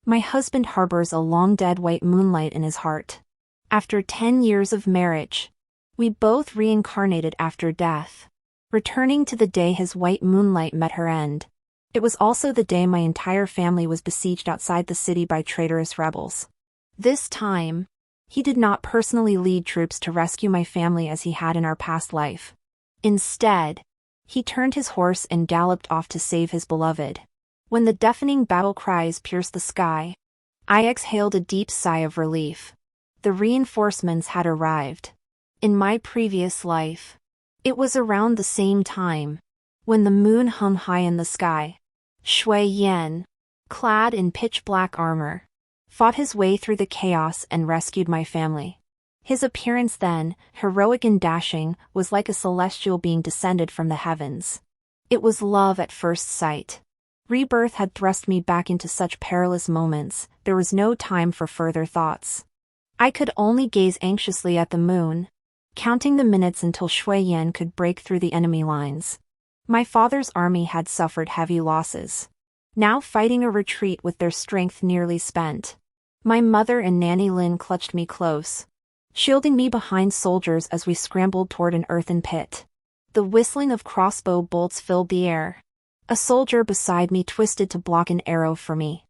My husband harbors a long-dead white moonlight in his heart. After 10 years of marriage, we both reincarnated after death, returning to the day his white moonlight met her end. It was also the day my entire family was besieged outside the city by traitorous rebels. This time, he did not personally lead troops to rescue my family as he had in our past life. Instead, he turned his horse and galloped off to save his beloved. When the deafening battle cries pierced the sky, I exhaled a deep sigh of relief. The reinforcements had arrived. In my previous life, it was around the same time, when the moon hung high in the sky. Shui Yan, clad in pitch-black armor, fought his way through the chaos and rescued my family. His appearance then, heroic and dashing, was like a celestial being descended from the heavens. It was love at first sight. Rebirth had thrust me back into such perilous moments, there was no time for further thoughts. I could only gaze anxiously at the moon, counting the minutes until Shui Yan could break through the enemy lines. My father's army had suffered heavy losses, now fighting a retreat with their strength nearly spent. My mother and Nanny Lin clutched me close, shielding me behind soldiers as we scrambled toward an earthen pit. The whistling of crossbow bolts filled the air. A soldier beside me twisted to block an arrow for me.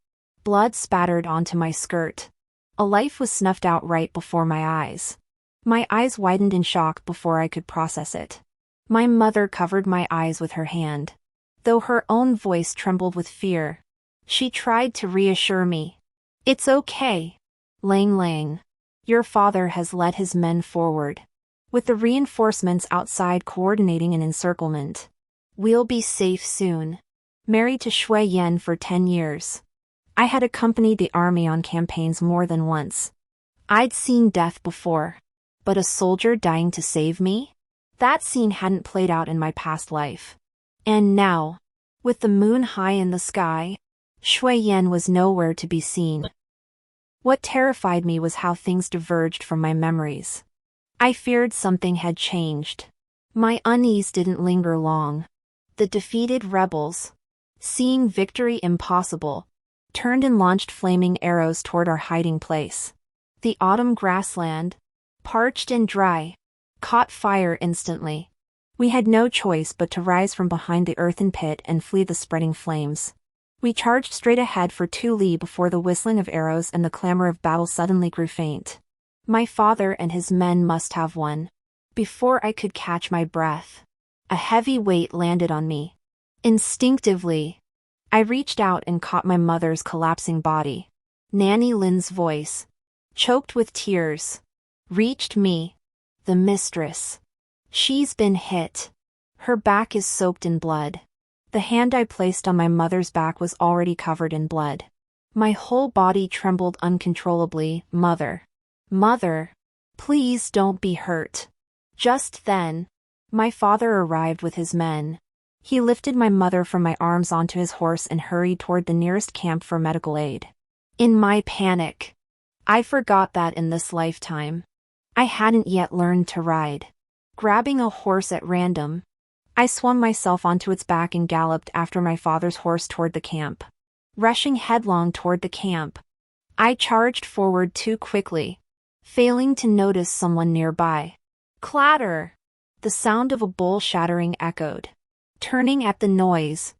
Blood spattered onto my skirt. A life was snuffed out right before my eyes. My eyes widened in shock before I could process it. My mother covered my eyes with her hand. Though her own voice trembled with fear, she tried to reassure me. "It's okay, Lang Lang. Your father has led his men forward. With the reinforcements outside coordinating an encirclement, we'll be safe soon." Married to Shui Yan for 10 years, I had accompanied the army on campaigns more than once. I'd seen death before, but a soldier dying to save me? That scene hadn't played out in my past life. And now, with the moon high in the sky, Shui Yan was nowhere to be seen. What terrified me was how things diverged from my memories. I feared something had changed. My unease didn't linger long. The defeated rebels, seeing victory impossible, turned and launched flaming arrows toward our hiding place. The autumn grassland, parched and dry, caught fire instantly. We had no choice but to rise from behind the earthen pit and flee the spreading flames. We charged straight ahead for 2 li before the whistling of arrows and the clamor of battle suddenly grew faint. My father and his men must have won. Before I could catch my breath, a heavy weight landed on me. Instinctively, I reached out and caught my mother's collapsing body. Nanny Lin's voice, choked with tears, reached me. "The mistress. She's been hit. Her back is soaked in blood." The hand I placed on my mother's back was already covered in blood. My whole body trembled uncontrollably. "Mother. Mother. Please don't be hurt." Just then, my father arrived with his men. He lifted my mother from my arms onto his horse and hurried toward the nearest camp for medical aid. In my panic, I forgot that in this lifetime, I hadn't yet learned to ride. Grabbing a horse at random, I swung myself onto its back and galloped after my father's horse toward the camp. Rushing headlong toward the camp, I charged forward too quickly, failing to notice someone nearby. Clatter! The sound of a bowl shattering echoed. Turning at the noise,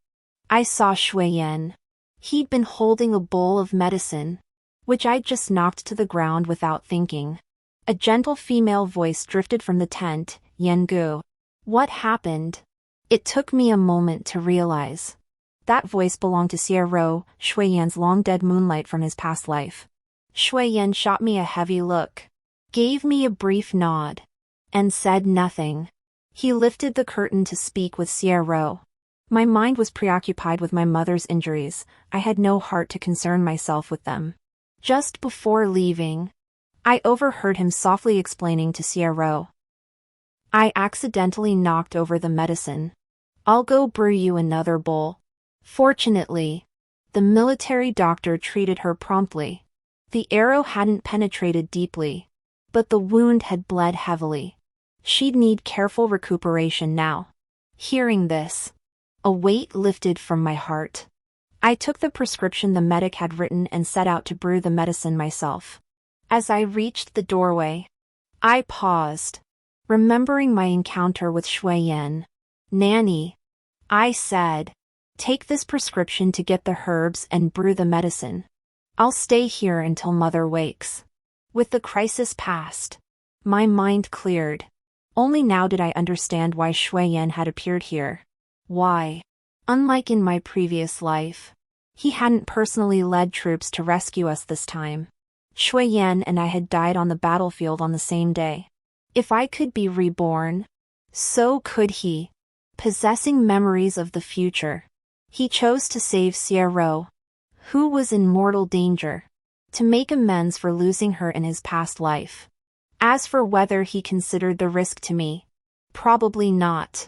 I saw Shui Yan. He'd been holding a bowl of medicine, which I'd just knocked to the ground without thinking. A gentle female voice drifted from the tent. "Yan Gu. What happened?" It took me a moment to realize. That voice belonged to Ro, Shui Yan's long-dead moonlight from his past life. Shui Yan shot me a heavy look, gave me a brief nod, and said nothing. He lifted the curtain to speak with Ro. My mind was preoccupied with my mother's injuries. I had no heart to concern myself with them. Just before leaving, I overheard him softly explaining to Ro. "I accidentally knocked over the medicine. I'll go brew you another bowl." Fortunately, the military doctor treated her promptly. The arrow hadn't penetrated deeply, but the wound had bled heavily. She'd need careful recuperation now. Hearing this, a weight lifted from my heart. I took the prescription the medic had written and set out to brew the medicine myself. As I reached the doorway, I paused, remembering my encounter with Shui Yan. "Nanny," I said, "take this prescription to get the herbs and brew the medicine. I'll stay here until Mother wakes." With the crisis past, my mind cleared. Only now did I understand why Shui Yan had appeared here. Why? Unlike in my previous life, he hadn't personally led troops to rescue us this time. Shui Yan and I had died on the battlefield on the same day. If I could be reborn, so could he. Possessing memories of the future, he chose to save Xiero, who was in mortal danger, to make amends for losing her in his past life. As for whether he considered the risk to me, probably not.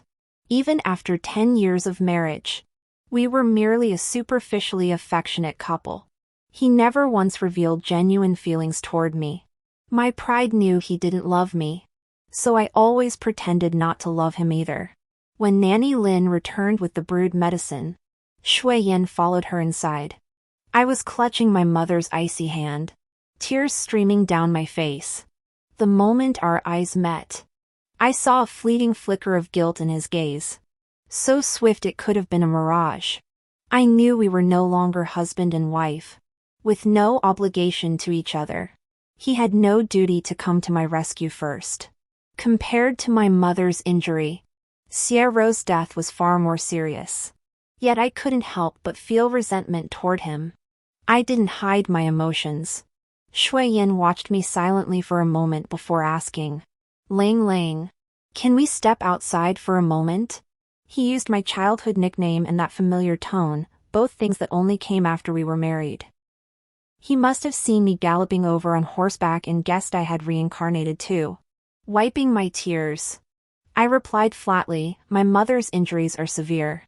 Even after 10 years of marriage, we were merely a superficially affectionate couple. He never once revealed genuine feelings toward me. My pride knew he didn't love me, so I always pretended not to love him either. When Nanny Lin returned with the brewed medicine, Shui Yan followed her inside. I was clutching my mother's icy hand, tears streaming down my face. The moment our eyes met, I saw a fleeting flicker of guilt in his gaze. So swift it could have been a mirage. I knew we were no longer husband and wife, with no obligation to each other. He had no duty to come to my rescue first. Compared to my mother's injury, Xiero's death was far more serious. Yet I couldn't help but feel resentment toward him. I didn't hide my emotions. Shui Yan watched me silently for a moment before asking, "Lang Lang, can we step outside for a moment?" He used my childhood nickname and that familiar tone, both things that only came after we were married. He must have seen me galloping over on horseback and guessed I had reincarnated too. Wiping my tears, I replied flatly, "My mother's injuries are severe.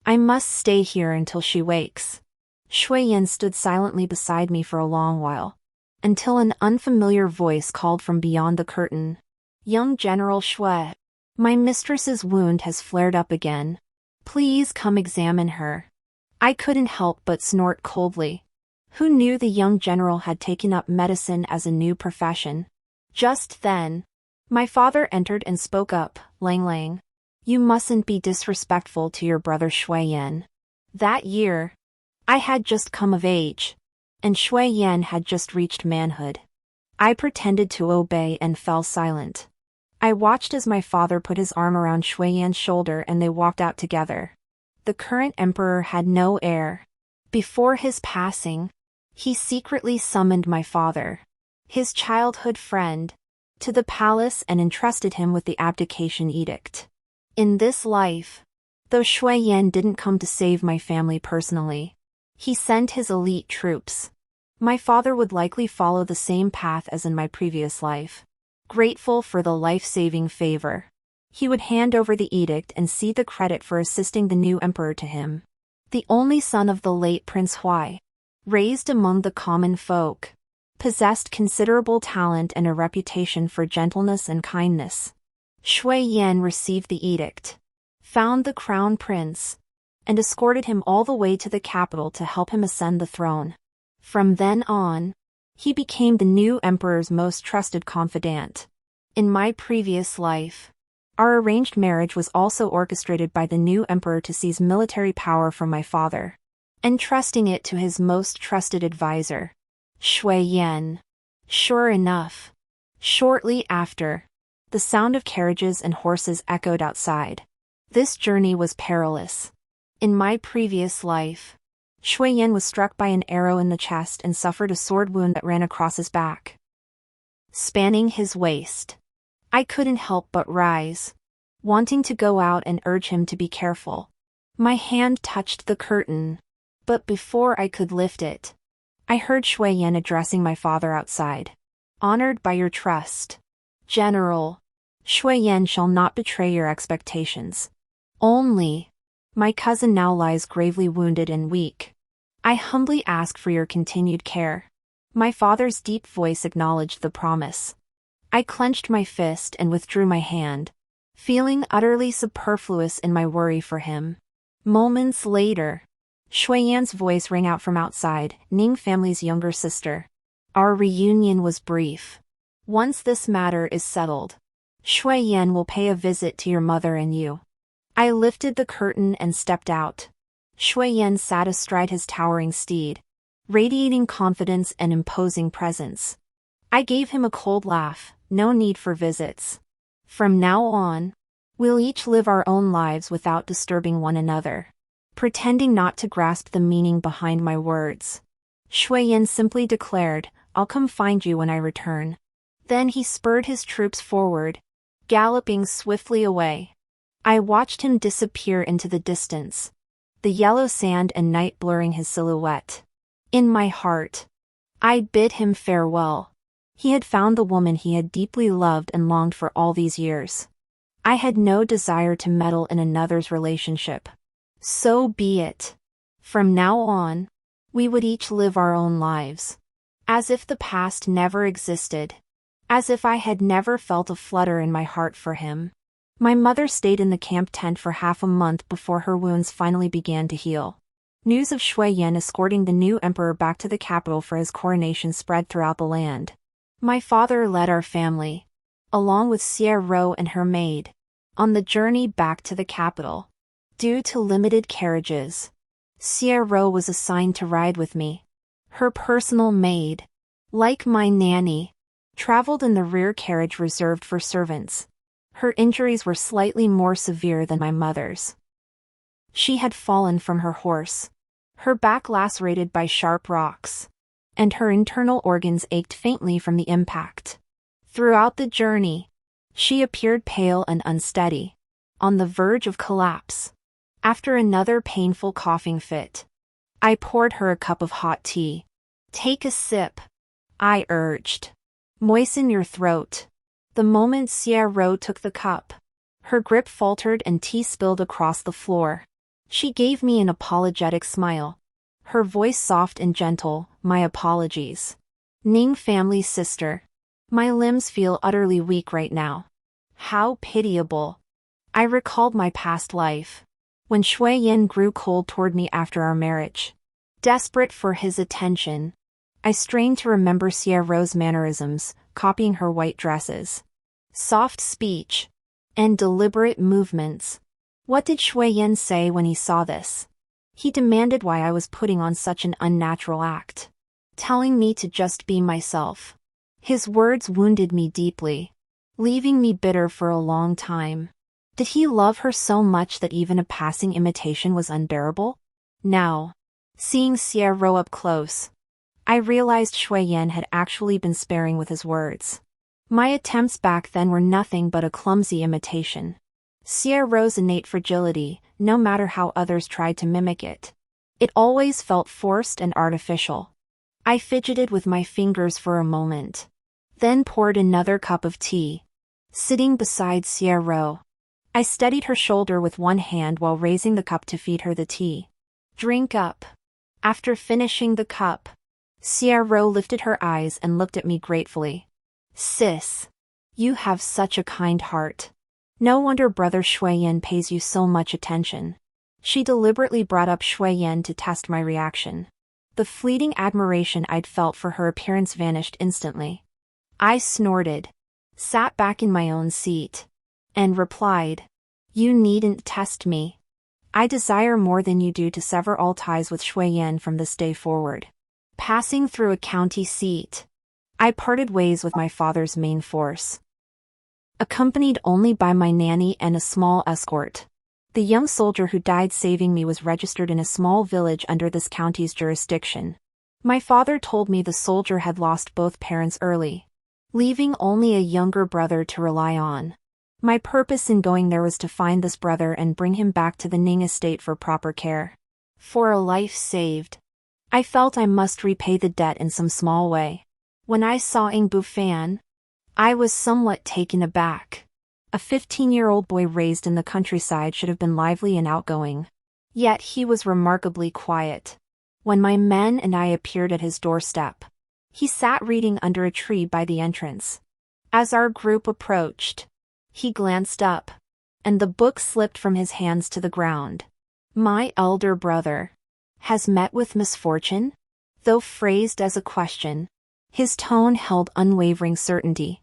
I must stay here until she wakes." Shui Yan stood silently beside me for a long while, until an unfamiliar voice called from beyond the curtain. "Young General Shui, my mistress's wound has flared up again. Please come examine her." I couldn't help but snort coldly. Who knew the young general had taken up medicine as a new profession? Just then, my father entered and spoke up, "Lang Lang, you mustn't be disrespectful to your brother Shui Yan." That year, I had just come of age, and Shui Yan had just reached manhood. I pretended to obey and fell silent. I watched as my father put his arm around Shui Yan's shoulder and they walked out together. The current emperor had no heir. Before his passing, he secretly summoned my father, his childhood friend, to the palace and entrusted him with the abdication edict. In this life, though Shui Yan didn't come to save my family personally, he sent his elite troops. My father would likely follow the same path as in my previous life. Grateful for the life-saving favor, he would hand over the edict and cede the credit for assisting the new emperor to him. The only son of the late Prince Huai, raised among the common folk, possessed considerable talent and a reputation for gentleness and kindness. Shui Yan received the edict, found the crown prince, and escorted him all the way to the capital to help him ascend the throne. From then on, he became the new emperor's most trusted confidant. In my previous life, our arranged marriage was also orchestrated by the new emperor to seize military power from my father, entrusting it to his most trusted advisor, Shui Yan. Sure enough, shortly after, the sound of carriages and horses echoed outside. This journey was perilous. In my previous life, Shui Yan was struck by an arrow in the chest and suffered a sword wound that ran across his back, spanning his waist. I couldn't help but rise, wanting to go out and urge him to be careful. My hand touched the curtain, but before I could lift it, I heard Shui Yan addressing my father outside. "Honored by your trust, General, Shui Yan shall not betray your expectations. Only, my cousin now lies gravely wounded and weak. I humbly ask for your continued care." My father's deep voice acknowledged the promise. I clenched my fist and withdrew my hand, feeling utterly superfluous in my worry for him. Moments later, Shuiyan's voice rang out from outside, Ning family's younger sister. Our reunion was brief. Once this matter is settled, Shuiyan will pay a visit to your mother and you. I lifted the curtain and stepped out. Shuiyan sat astride his towering steed, radiating confidence and imposing presence. I gave him a cold laugh. No need for visits. From now on, we'll each live our own lives without disturbing one another. Pretending not to grasp the meaning behind my words, Shuiyan simply declared, I'll come find you when I return. Then he spurred his troops forward, galloping swiftly away. I watched him disappear into the distance, the yellow sand and night blurring his silhouette. In my heart, I bid him farewell. He had found the woman he had deeply loved and longed for all these years. I had no desire to meddle in another's relationship. So be it. From now on, we would each live our own lives. As if the past never existed. As if I had never felt a flutter in my heart for him. My mother stayed in the camp tent for half a month before her wounds finally began to heal. News of Shuiyan escorting the new emperor back to the capital for his coronation spread throughout the land. My father led our family, along with Cherished and her maid, on the journey back to the capital. Due to limited carriages, Cherished was assigned to ride with me. Her personal maid, like my nanny, traveled in the rear carriage reserved for servants. Her injuries were slightly more severe than my mother's. She had fallen from her horse, her back lacerated by sharp rocks, and her internal organs ached faintly from the impact. Throughout the journey, she appeared pale and unsteady, on the verge of collapse. After another painful coughing fit, I poured her a cup of hot tea. Take a sip, I urged. Moisten your throat. The moment Cherished took the cup, her grip faltered and tea spilled across the floor. She gave me an apologetic smile. Her voice soft and gentle, my apologies. Ning family's sister. My limbs feel utterly weak right now. How pitiable. I recalled my past life, when Shuiyan grew cold toward me after our marriage. Desperate for his attention, I strained to remember Cherishd's mannerisms, copying her white dresses, soft speech, and deliberate movements. What did Shuiyan say when he saw this? He demanded why I was putting on such an unnatural act, telling me to just be myself. His words wounded me deeply, leaving me bitter for a long time. Did he love her so much that even a passing imitation was unbearable? Now, seeing Cherished up close, I realized Shuiyan had actually been sparing with his words. My attempts back then were nothing but a clumsy imitation. Cherishd's innate fragility, no matter how others tried to mimic it. It always felt forced and artificial. I fidgeted with my fingers for a moment, then poured another cup of tea. Sitting beside Cherished, I steadied her shoulder with one hand while raising the cup to feed her the tea. Drink up. After finishing the cup, Cherished lifted her eyes and looked at me gratefully. Sis, you have such a kind heart. No wonder Brother Shuiyan pays you so much attention. She deliberately brought up Shuiyan to test my reaction. The fleeting admiration I'd felt for her appearance vanished instantly. I snorted, sat back in my own seat, and replied, You needn't test me. I desire more than you do to sever all ties with Shuiyan from this day forward. Passing through a county seat, I parted ways with my father's main force, accompanied only by my nanny and a small escort. The young soldier who died saving me was registered in a small village under this county's jurisdiction. My father told me the soldier had lost both parents early, leaving only a younger brother to rely on. My purpose in going there was to find this brother and bring him back to the Ning estate for proper care. For a life saved, I felt I must repay the debt in some small way. When I saw Ing Bufan, I was somewhat taken aback. A 15-year-old boy raised in the countryside should have been lively and outgoing. Yet he was remarkably quiet. When my men and I appeared at his doorstep, he sat reading under a tree by the entrance. As our group approached, he glanced up, and the book slipped from his hands to the ground. My elder brother. has met with misfortune? Though phrased as a question, his tone held unwavering certainty.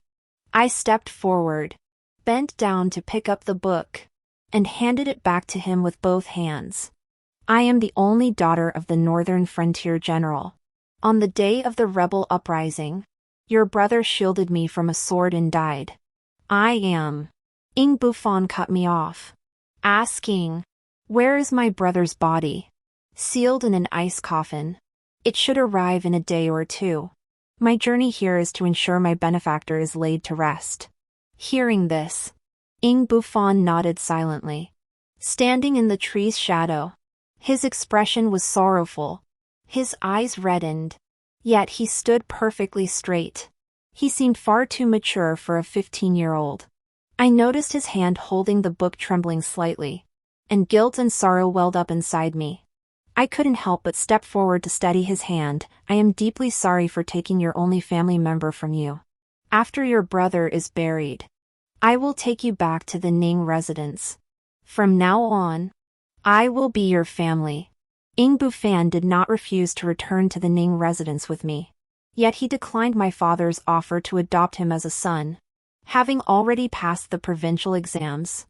I stepped forward, bent down to pick up the book, and handed it back to him with both hands. I am the only daughter of the Northern Frontier General. On the day of the rebel uprising, your brother shielded me from a sword and died. I am. Ing Bufan cut me off, asking, "Where is my brother's body?" Sealed in an ice coffin. It should arrive in a day or two. My journey here is to ensure my benefactor is laid to rest. Hearing this, Ing Bufan nodded silently. Standing in the tree's shadow, his expression was sorrowful. His eyes reddened, yet he stood perfectly straight. He seemed far too mature for a 15-year-old. I noticed his hand holding the book trembling slightly, and guilt and sorrow welled up inside me. I couldn't help but step forward to steady his hand. I am deeply sorry for taking your only family member from you. After your brother is buried, I will take you back to the Ning residence. From now on, I will be your family. Ing Bufan did not refuse to return to the Ning residence with me. Yet he declined my father's offer to adopt him as a son. Having already passed the provincial exams,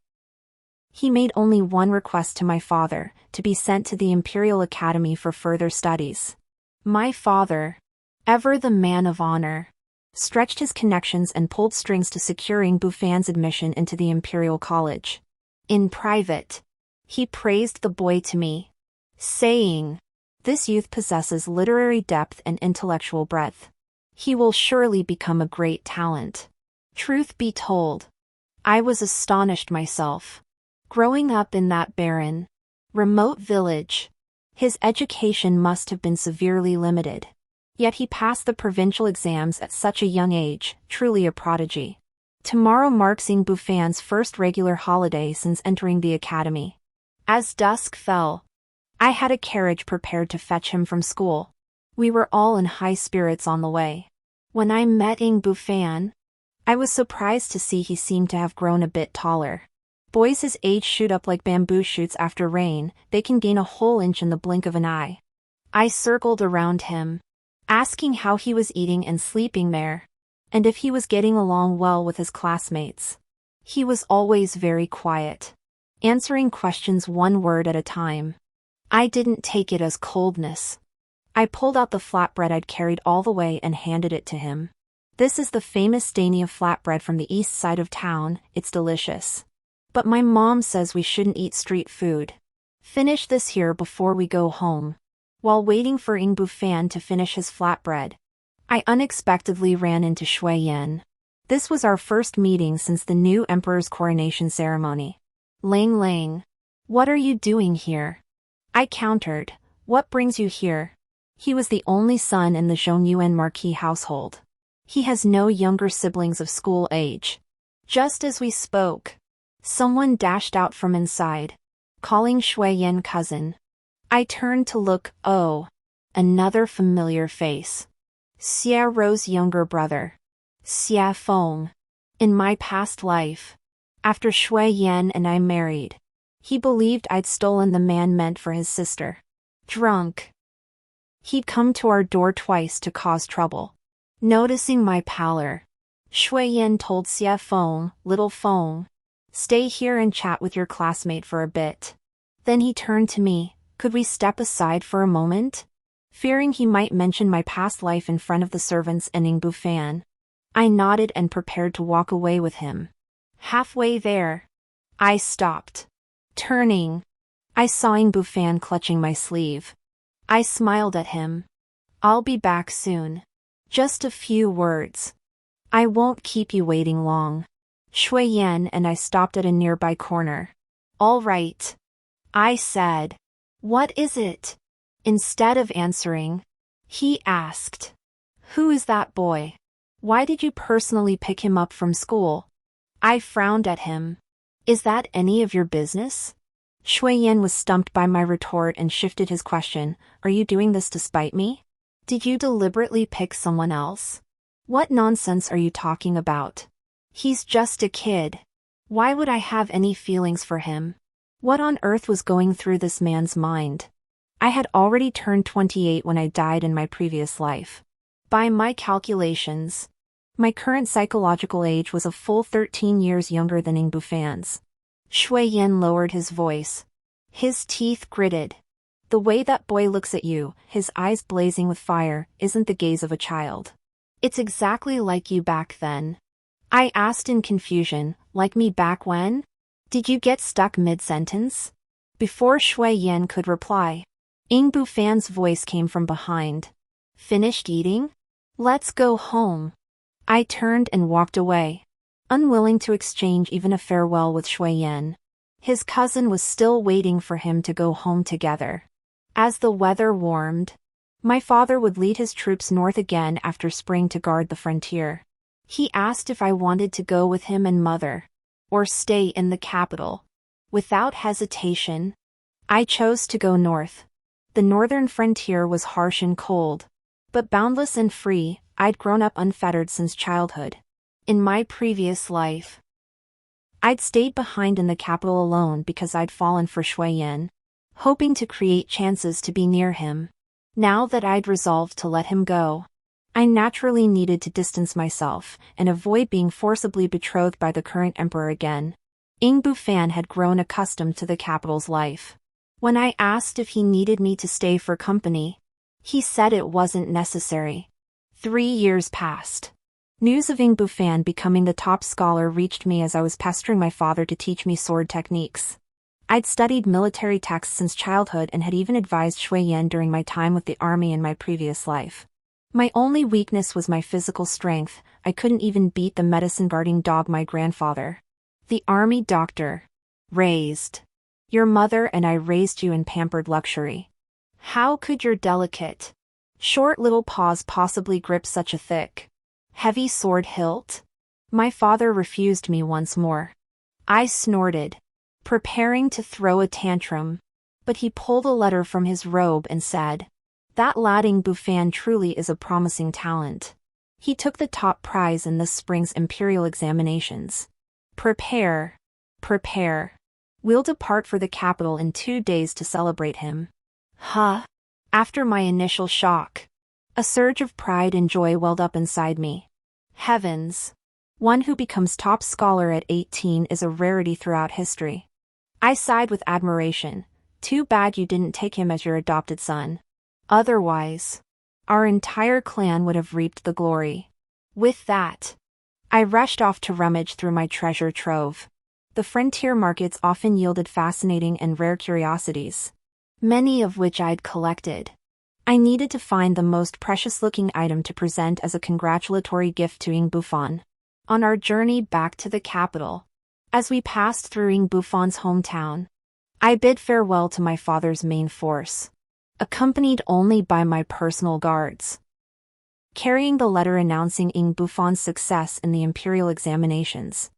he made only one request to my father, to be sent to the Imperial Academy for further studies. My father, ever the man of honor, stretched his connections and pulled strings to securing Bufan's admission into the Imperial College. In private, he praised the boy to me, saying, "This youth possesses literary depth and intellectual breadth. He will surely become a great talent." Truth be told, I was astonished myself. Growing up in that barren, remote village, his education must have been severely limited. Yet he passed the provincial exams at such a young age, truly a prodigy. Tomorrow marks Ing Bufan's first regular holiday since entering the academy. As dusk fell, I had a carriage prepared to fetch him from school. We were all in high spirits on the way. When I met Ing Bufan, I was surprised to see he seemed to have grown a bit taller. Boys his age shoot up like bamboo shoots after rain. They can gain a whole inch in the blink of an eye. I circled around him, asking how he was eating and sleeping there, and if he was getting along well with his classmates. He was always very quiet, answering questions one word at a time. I didn't take it as coldness. I pulled out the flatbread I'd carried all the way and handed it to him. This is the famous Dania flatbread from the east side of town. It's delicious. But my mom says we shouldn't eat street food. Finish this here before we go home. While waiting for Ing Bufan to finish his flatbread, I unexpectedly ran into Shui Yan. This was our first meeting since the new emperor's coronation ceremony. Lang Lang, what are you doing here? I countered, what brings you here? He was the only son in the Zhongyuan Marquis household. He has no younger siblings of school age. Just as we spoke, someone dashed out from inside, calling Shui Yan cousin. I turned to look. Oh, another familiar face. Xia Ro's younger brother. Xia Feng. In my past life, after Shui Yan and I married, he believed I'd stolen the man meant for his sister. Drunk. He'd come to our door twice to cause trouble. Noticing my pallor, Shui Yan told Xia Feng, "Little Feng, stay here and chat with your classmate for a bit." Then he turned to me, "Could we step aside for a moment?" Fearing he might mention my past life in front of the servants and Ing Bufan, I nodded and prepared to walk away with him. Halfway there, I stopped. Turning, I saw Ing Bufan clutching my sleeve. I smiled at him. "I'll be back soon. Just a few words. I won't keep you waiting long." Shui Yan and I stopped at a nearby corner. "All right," I said. "What is it?" Instead of answering, he asked, "Who is that boy? Why did you personally pick him up from school?" I frowned at him. "Is that any of your business?" Shui Yan was stumped by my retort and shifted his question. "Are you doing this to spite me? Did you deliberately pick someone else? What nonsense are you talking about? He's just a kid. Why would I have any feelings for him?" What on earth was going through this man's mind? I had already turned 28 when I died in my previous life. By my calculations, my current psychological age was a full 13 years younger than Ing Bufan's. Shui Yan lowered his voice. His teeth gritted. The way that boy looks at you, his eyes blazing with fire, isn't the gaze of a child. It's exactly like you back then. I asked in confusion, like me back when? Did you get stuck mid-sentence? Before Shui Yan could reply, Ing Bufan's voice came from behind. Finished eating? Let's go home. I turned and walked away, unwilling to exchange even a farewell with Shui Yan. His cousin was still waiting for him to go home together. As the weather warmed, my father would lead his troops north again after spring to guard the frontier. He asked if I wanted to go with him and mother, or stay in the capital. Without hesitation, I chose to go north. The northern frontier was harsh and cold, but boundless and free. I'd grown up unfettered since childhood. In my previous life, I'd stayed behind in the capital alone because I'd fallen for Shui Yan, hoping to create chances to be near him. Now that I'd resolved to let him go, I naturally needed to distance myself and avoid being forcibly betrothed by the current emperor again. Ing Bufan had grown accustomed to the capital's life. When I asked if he needed me to stay for company, he said it wasn't necessary. 3 years passed. News of Ing Bufan becoming the top scholar reached me as I was pestering my father to teach me sword techniques. I'd studied military texts since childhood and had even advised Shui Yan during my time with the army in my previous life. My only weakness was my physical strength. I couldn't even beat the medicine-guarding dog my grandfather, the army doctor, raised. Your mother and I raised you in pampered luxury. How could your delicate, short little paws possibly grip such a thick, heavy sword hilt? My father refused me once more. I snorted, preparing to throw a tantrum, but he pulled a letter from his robe and said, "That lad Ing Bufan truly is a promising talent. He took the top prize in this spring's imperial examinations. Prepare. We'll depart for the capital in 2 days to celebrate him." Huh? After my initial shock, a surge of pride and joy welled up inside me. Heavens! One who becomes top scholar at 18 is a rarity throughout history. I sighed with admiration. Too bad you didn't take him as your adopted son. Otherwise, our entire clan would have reaped the glory. With that, I rushed off to rummage through my treasure trove. The frontier markets often yielded fascinating and rare curiosities, many of which I'd collected. I needed to find the most precious-looking item to present as a congratulatory gift to Ing Bufan. On our journey back to the capital, as we passed through Ing Bufan's hometown, I bid farewell to my father's main force, accompanied only by my personal guards. Carrying the letter announcing Ing Bufan's success in the imperial examinations,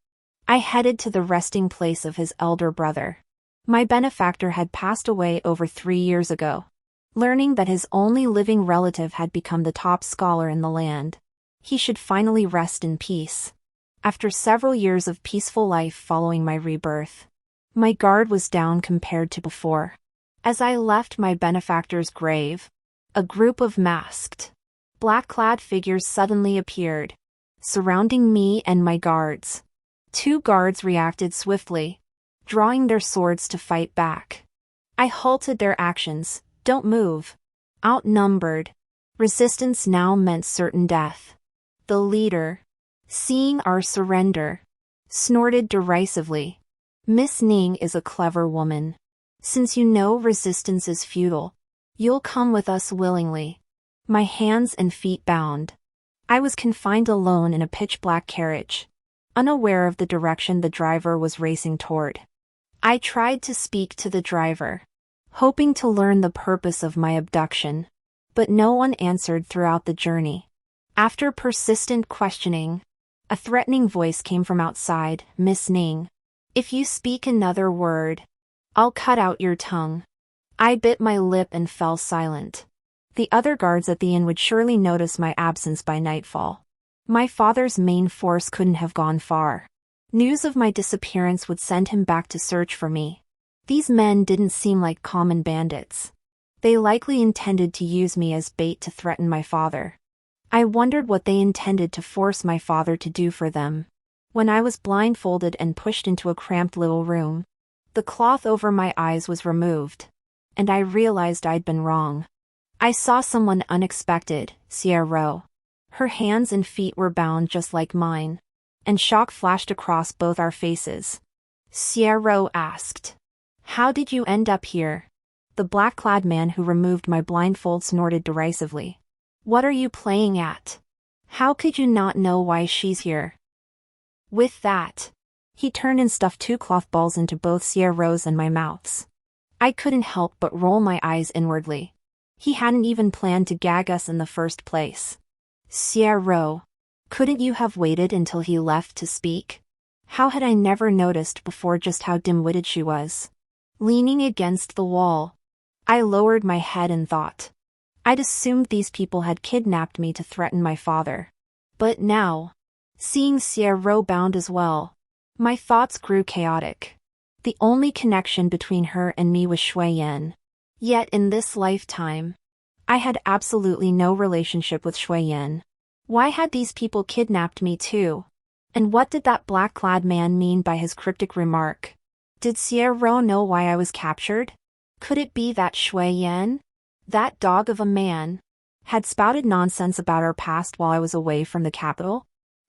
I headed to the resting place of his elder brother. My benefactor had passed away over 3 years ago. Learning that his only living relative had become the top scholar in the land, he should finally rest in peace. After several years of peaceful life following my rebirth, my guard was down compared to before. As I left my benefactor's grave, a group of masked, black-clad figures suddenly appeared, surrounding me and my guards. 2 guards reacted swiftly, drawing their swords to fight back. I halted their actions. Don't move. Outnumbered, resistance now meant certain death. The leader, seeing our surrender, snorted derisively. "Miss Ning is a clever woman. Since you know resistance is futile, you'll come with us willingly." My hands and feet bound, I was confined alone in a pitch-black carriage, unaware of the direction the driver was racing toward. I tried to speak to the driver, hoping to learn the purpose of my abduction, but no one answered throughout the journey. After persistent questioning, a threatening voice came from outside. "Miss Ning, if you speak another word, I'll cut out your tongue." I bit my lip and fell silent. The other guards at the inn would surely notice my absence by nightfall. My father's main force couldn't have gone far. News of my disappearance would send him back to search for me. These men didn't seem like common bandits. They likely intended to use me as bait to threaten my father. I wondered what they intended to force my father to do for them. When I was blindfolded and pushed into a cramped little room, the cloth over my eyes was removed, and I realized I'd been wrong. I saw someone unexpected, Sierra. Her hands and feet were bound just like mine, and shock flashed across both our faces. Sierra asked, "How did you end up here?" The black-clad man who removed my blindfold snorted derisively. "What are you playing at? How could you not know why she's here?" With that, he turned and stuffed 2 cloth balls into both Sierra's and my mouths. I couldn't help but roll my eyes inwardly. He hadn't even planned to gag us in the first place. "Sierra, couldn't you have waited until he left to speak?" How had I never noticed before just how dim-witted she was? Leaning against the wall, I lowered my head and thought. I'd assumed these people had kidnapped me to threaten my father. But now, seeing Sierra bound as well, my thoughts grew chaotic. The only connection between her and me was Shui Yan. Yet in this lifetime, I had absolutely no relationship with Shui Yan. Why had these people kidnapped me too? And what did that black-clad man mean by his cryptic remark? Did Sierra know why I was captured? Could it be that Shui Yan, that dog of a man, had spouted nonsense about our past while I was away from the capital?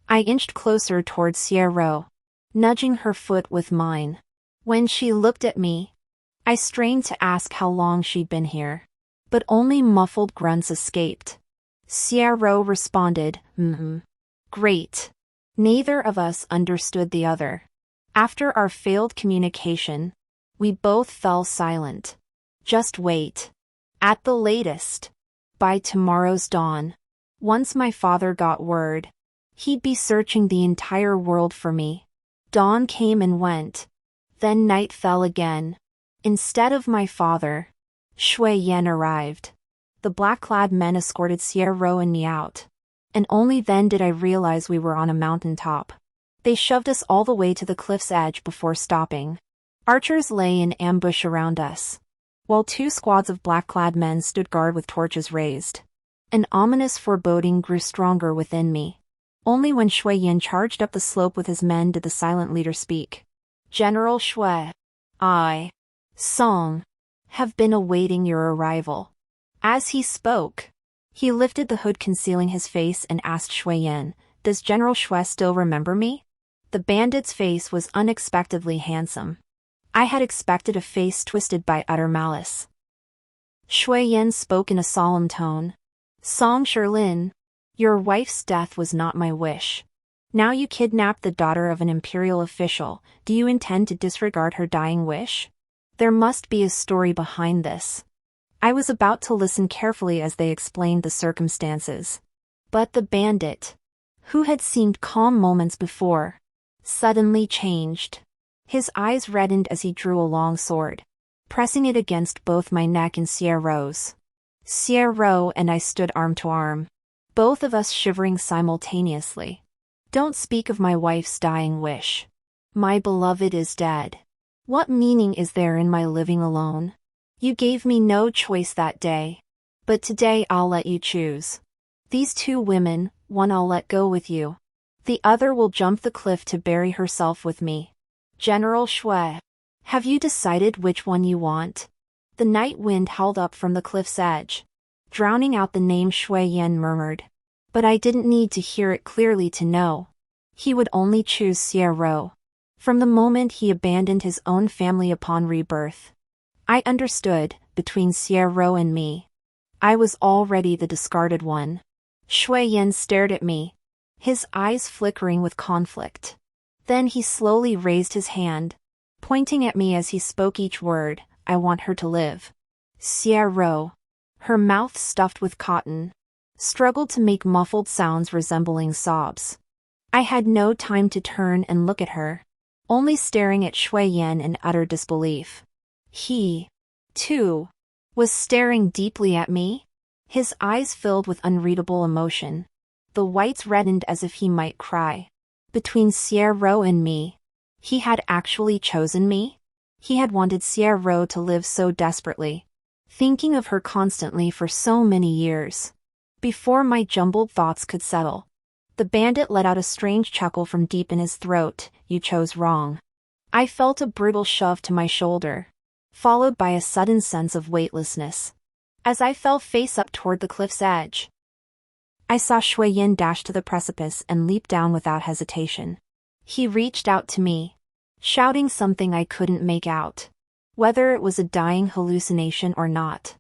I inched closer towards Sierra, nudging her foot with mine. When she looked at me, I strained to ask how long she'd been here, but only muffled grunts escaped. Sierra responded, Great. Neither of us understood the other. After our failed communication, we both fell silent. Just wait. At the latest, by tomorrow's dawn, once my father got word, he'd be searching the entire world for me. Dawn came and went. Then night fell again. Instead of my father, Shui Yan arrived. The black-clad men escorted Sierra and me out. And only then did I realize we were on a mountaintop. They shoved us all the way to the cliff's edge before stopping. Archers lay in ambush around us, while 2 squads of black-clad men stood guard with torches raised. An ominous foreboding grew stronger within me. Only when Shui Yan charged up the slope with his men did the silent leader speak. "General Shui, I, Song, have been awaiting your arrival." As he spoke, he lifted the hood concealing his face and asked Shui Yan, "Does General Shui still remember me?" The bandit's face was unexpectedly handsome. I had expected a face twisted by utter malice. Shui Yan spoke in a solemn tone. "Song Sherlin, your wife's death was not my wish. Now you kidnapped the daughter of an imperial official. Do you intend to disregard her dying wish? There must be a story behind this." I was about to listen carefully as they explained the circumstances. But the bandit, who had seemed calm moments before, suddenly changed. His eyes reddened as he drew a long sword, pressing it against both my neck and Sierra's. Sierra and I stood arm to arm, both of us shivering simultaneously. "Don't speak of my wife's dying wish. My beloved is dead. What meaning is there in my living alone? You gave me no choice that day. But today I'll let you choose. These 2 women, one I'll let go with you. The other will jump the cliff to bury herself with me. General Shui, have you decided which one you want?" The night wind howled up from the cliff's edge, drowning out the name Shui Yan murmured. But I didn't need to hear it clearly to know. He would only choose Sierra. From the moment he abandoned his own family upon rebirth, I understood, between Sierra and me, I was already the discarded one. Shui Yan stared at me, his eyes flickering with conflict. Then he slowly raised his hand, pointing at me as he spoke each word. "I want her to live." Sierra, her mouth stuffed with cotton, struggled to make muffled sounds resembling sobs. I had no time to turn and look at her, only staring at Shui Yan in utter disbelief. He, too, was staring deeply at me, his eyes filled with unreadable emotion. The whites reddened as if he might cry. Between Sierra and me, he had actually chosen me? He had wanted Sierra to live so desperately. thinking of her constantly for so many years. Before my jumbled thoughts could settle, the bandit let out a strange chuckle from deep in his throat. You chose wrong. I felt a brutal shove to my shoulder, followed by a sudden sense of weightlessness, as I fell face up toward the cliff's edge. I saw Shui Yin dash to the precipice and leap down without hesitation. He reached out to me, shouting something I couldn't make out, whether it was a dying hallucination or not.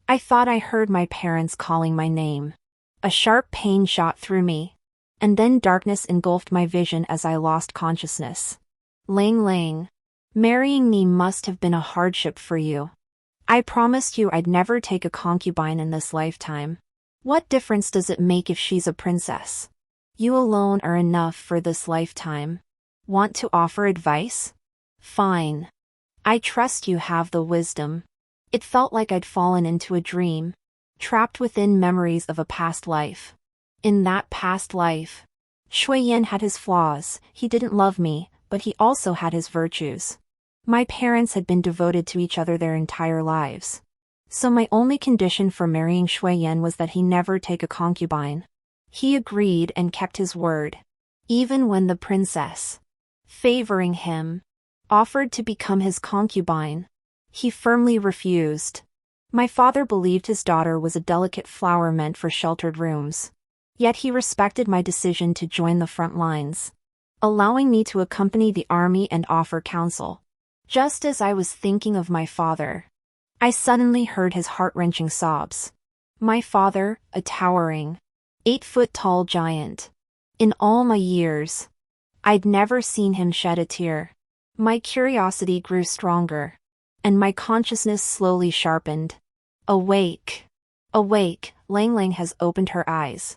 I thought I heard my parents calling my name. A sharp pain shot through me, and then darkness engulfed my vision as I lost consciousness. Lang Lang, marrying me must have been a hardship for you. I promised you I'd never take a concubine in this lifetime. What difference does it make if she's a princess? You alone are enough for this lifetime. Want to offer advice? Fine. I trust you have the wisdom. It felt like I'd fallen into a dream, trapped within memories of a past life. In that past life, Shui Yin had his flaws. He didn't love me, but he also had his virtues. My parents had been devoted to each other their entire lives. So my only condition for marrying Shui Yin was that he never take a concubine. He agreed and kept his word. Even when the princess, favoring him, offered to become his concubine, he firmly refused. My father believed his daughter was a delicate flower meant for sheltered rooms. Yet he respected my decision to join the front lines, allowing me to accompany the army and offer counsel. Just as I was thinking of my father, I suddenly heard his heart-wrenching sobs. My father, a towering, 8-foot-tall giant. In all my years, I'd never seen him shed a tear. My curiosity grew stronger, and my consciousness slowly sharpened. Awake. Awake, Lang Lang has opened her eyes.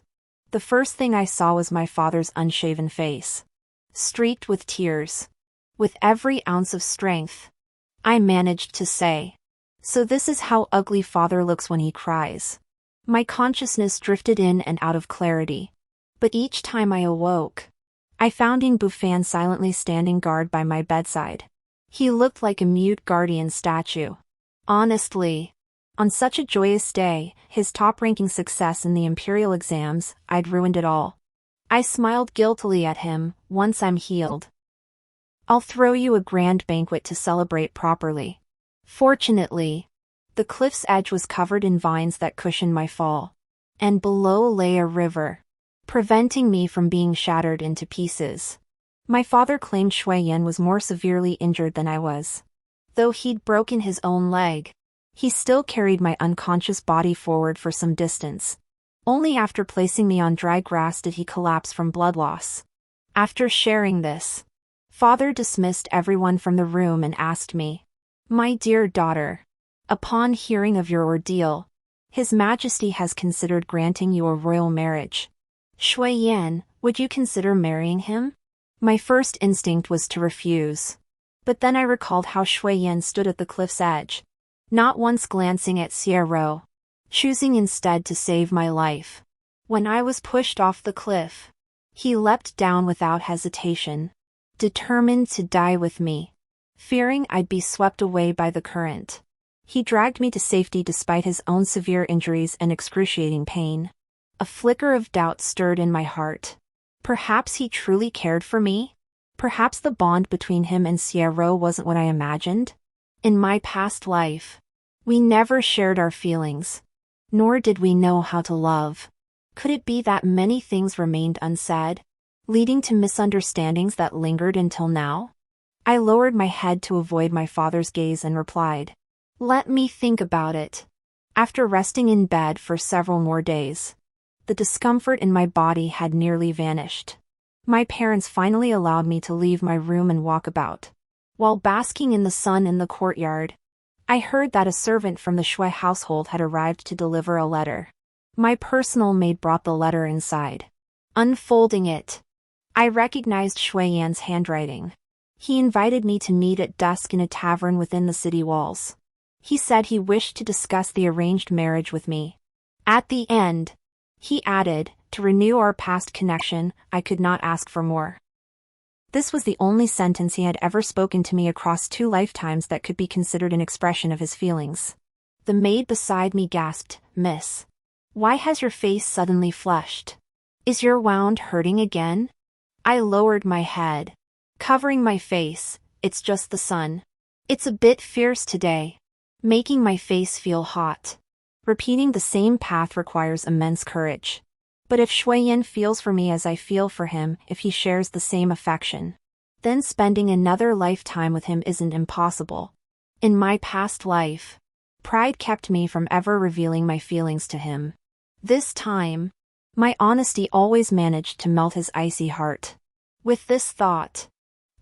The first thing I saw was my father's unshaven face, streaked with tears. With every ounce of strength, I managed to say, "So this is how ugly father looks when he cries." My consciousness drifted in and out of clarity, but each time I awoke, I found Ing Bufan silently standing guard by my bedside. He looked like a mute guardian statue. Honestly, on such a joyous day, his top-ranking success in the imperial exams, I'd ruined it all. I smiled guiltily at him. Once I'm healed, I'll throw you a grand banquet to celebrate properly. Fortunately, the cliff's edge was covered in vines that cushioned my fall, and below lay a river, preventing me from being shattered into pieces. My father claimed Shui Yin was more severely injured than I was. Though he'd broken his own leg, he still carried my unconscious body forward for some distance. Only after placing me on dry grass did he collapse from blood loss. After sharing this, father dismissed everyone from the room and asked me, "My dear daughter, upon hearing of your ordeal, His Majesty has considered granting you a royal marriage. Shui Yin, would you consider marrying him?" My first instinct was to refuse. But then I recalled how Shui Yin stood at the cliff's edge, not once glancing at Sierra, choosing instead to save my life. When I was pushed off the cliff, he leapt down without hesitation, determined to die with me. Fearing I'd be swept away by the current, he dragged me to safety despite his own severe injuries and excruciating pain. A flicker of doubt stirred in my heart. Perhaps he truly cared for me? Perhaps the bond between him and Sierra wasn't what I imagined? In my past life, we never shared our feelings, nor did we know how to love. Could it be that many things remained unsaid, leading to misunderstandings that lingered until now? I lowered my head to avoid my father's gaze and replied, "Let me think about it." After resting in bed for several more days, the discomfort in my body had nearly vanished. My parents finally allowed me to leave my room and walk about. While basking in the sun in the courtyard, I heard that a servant from the Shui household had arrived to deliver a letter. My personal maid brought the letter inside. Unfolding it, I recognized Shui Yan's handwriting. He invited me to meet at dusk in a tavern within the city walls. He said he wished to discuss the arranged marriage with me. At the end, he added, to renew our past connection, I could not ask for more. This was the only sentence he had ever spoken to me across 2 lifetimes that could be considered an expression of his feelings. The maid beside me gasped, "Miss, why has your face suddenly flushed? Is your wound hurting again?" I lowered my head, covering my face. "It's just the sun. It's a bit fierce today, making my face feel hot." Repeating the same path requires immense courage. But if Shuiyan feels for me as I feel for him, if he shares the same affection, then spending another lifetime with him isn't impossible. In my past life, pride kept me from ever revealing my feelings to him. This time, my honesty always managed to melt his icy heart. With this thought,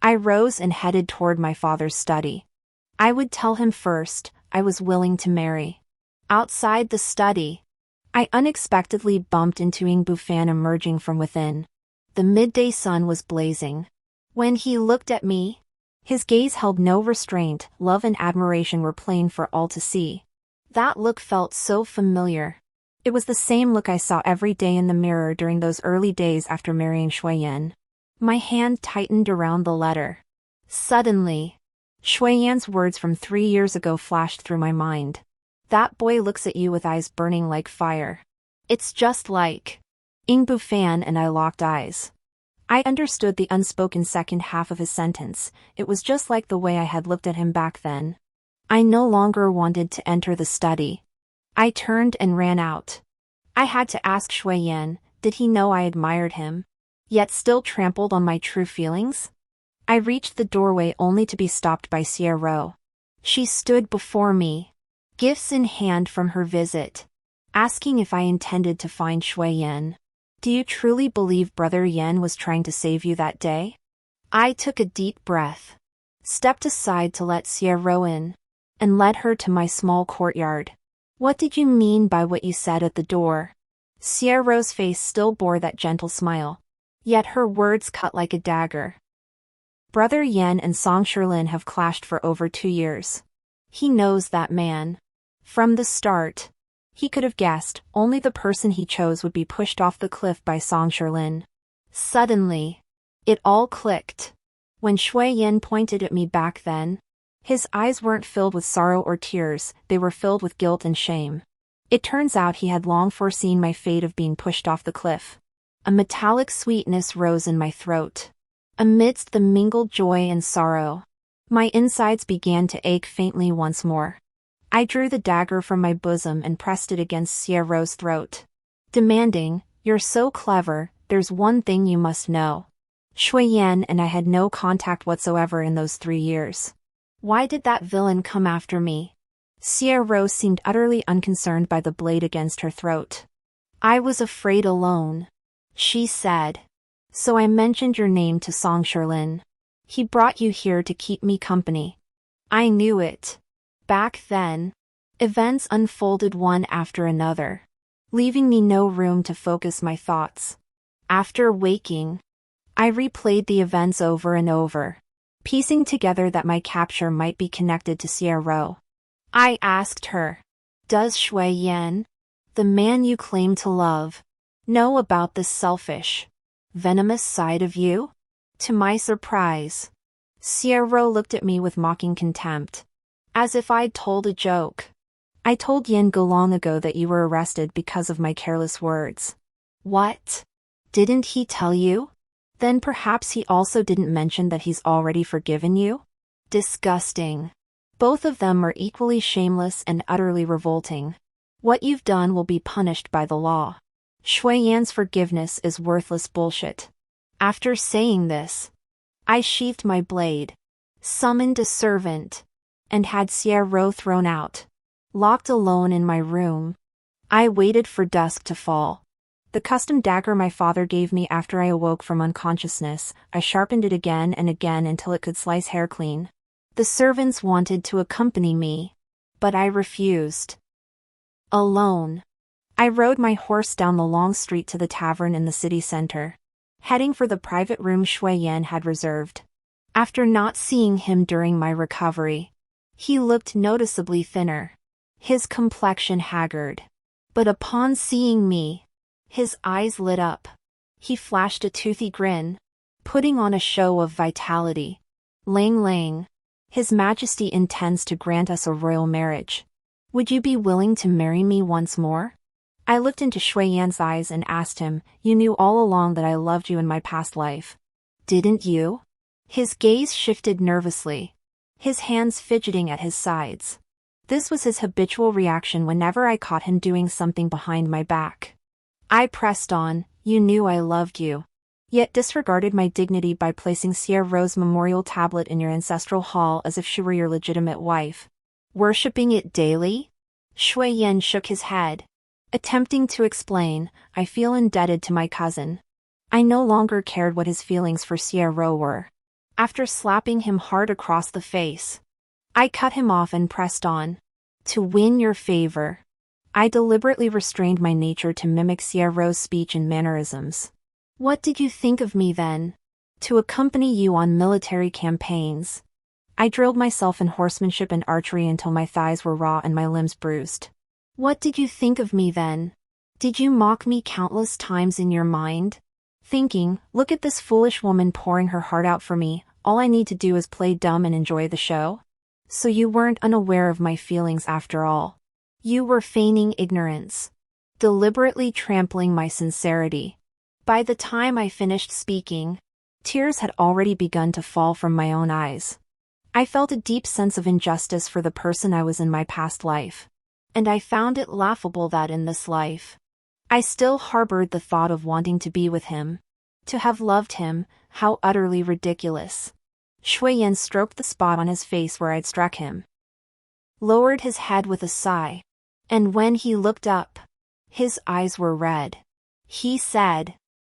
I rose and headed toward my father's study. I would tell him first I was willing to marry. Outside the study, I unexpectedly bumped into Ing Bufan emerging from within. The midday sun was blazing. When he looked at me, his gaze held no restraint. Love and admiration were plain for all to see. That look felt so familiar. It was the same look I saw every day in the mirror during those early days after marrying Shuiyan. My hand tightened around the letter. Suddenly, Shuiyan's words from 3 years ago flashed through my mind. "That boy looks at you with eyes burning like fire. It's just like..." Ing Bufan and I locked eyes. I understood the unspoken second half of his sentence. It was just like the way I had looked at him back then. I no longer wanted to enter the study. I turned and ran out. I had to ask Shuiyan, did he know I admired him, yet still trampled on my true feelings? I reached the doorway only to be stopped by Sierra. She stood before me, gifts in hand from her visit, asking if I intended to find Shuiyan. "Do you truly believe Brother Yan was trying to save you that day?" I took a deep breath, stepped aside to let Sierra in, and led her to my small courtyard. "What did you mean by what you said at the door?" Sierra's face still bore that gentle smile, yet her words cut like a dagger. "Brother Yan and Song Shirlin have clashed for over 2 years. He knows that man. From the start, he could have guessed only the person he chose would be pushed off the cliff by Song Shirlin." Suddenly, it all clicked. When Shuiyan pointed at me back then, his eyes weren't filled with sorrow or tears, they were filled with guilt and shame. It turns out he had long foreseen my fate of being pushed off the cliff. A metallic sweetness rose in my throat. Amidst the mingled joy and sorrow, my insides began to ache faintly once more. I drew the dagger from my bosom and pressed it against Sierra's throat, demanding, "You're so clever, there's one thing you must know. Shuiyan and I had no contact whatsoever in those 3 years. Why did that villain come after me?" Sierra seemed utterly unconcerned by the blade against her throat. "I was afraid alone," she said. "So I mentioned your name to Song Shirlin. He brought you here to keep me company. I knew it." Back then, events unfolded one after another, leaving me no room to focus my thoughts. After waking, I replayed the events over and over, piecing together that my capture might be connected to Sierra. I asked her, "Does Shuiyan, the man you claim to love, know about this selfish, venomous side of you?" To my surprise, Sierra looked at me with mocking contempt, as if I'd told a joke. "I told Yengo long ago that you were arrested because of my careless words." "What? Didn't he tell you? Then perhaps he also didn't mention that he's already forgiven you?" Disgusting. Both of them are equally shameless and utterly revolting. What you've done will be punished by the law. Shuiyan's forgiveness is worthless bullshit. After saying this, I sheathed my blade, summoned a servant, and had Sierra thrown out. Locked alone in my room, I waited for dusk to fall. The custom dagger my father gave me after I awoke from unconsciousness, I sharpened it again and again until it could slice hair clean. The servants wanted to accompany me, but I refused. Alone, I rode my horse down the long street to the tavern in the city center, heading for the private room Shuiyan had reserved. After not seeing him during my recovery, he looked noticeably thinner, his complexion haggard. But upon seeing me, his eyes lit up. He flashed a toothy grin, putting on a show of vitality. "Lang Lang, His Majesty intends to grant us a royal marriage. Would you be willing to marry me once more? I looked into Shui Yan's eyes and asked him, you knew all along that I loved you in my past life. Didn't you? His gaze shifted nervously, his hands fidgeting at his sides. This was his habitual reaction whenever I caught him doing something behind my back. I pressed on, you knew I loved you, yet disregarded my dignity by placing Sierra Rose's memorial tablet in your ancestral hall as if she were your legitimate wife. Worshipping it daily? Shui Yan shook his head, attempting to explain, I feel indebted to my cousin. I no longer cared what his feelings for Sierra Rose were. After slapping him hard across the face, I cut him off and pressed on. To win your favor. I deliberately restrained my nature to mimic Sierra Rose's speech and mannerisms. What did you think of me then? To accompany you on military campaigns. I drilled myself in horsemanship and archery until my thighs were raw and my limbs bruised. What did you think of me then? Did you mock me countless times in your mind? Thinking, look at this foolish woman pouring her heart out for me, all I need to do is play dumb and enjoy the show? So you weren't unaware of my feelings after all. You were feigning ignorance, deliberately trampling my sincerity. By the time I finished speaking, tears had already begun to fall from my own eyes. I felt a deep sense of injustice for the person I was in my past life, and I found it laughable that in this life, I still harbored the thought of wanting to be with him. To have loved him, how utterly ridiculous. Shui Yan stroked the spot on his face where I'd struck him, lowered his head with a sigh, and when he looked up, his eyes were red. He said,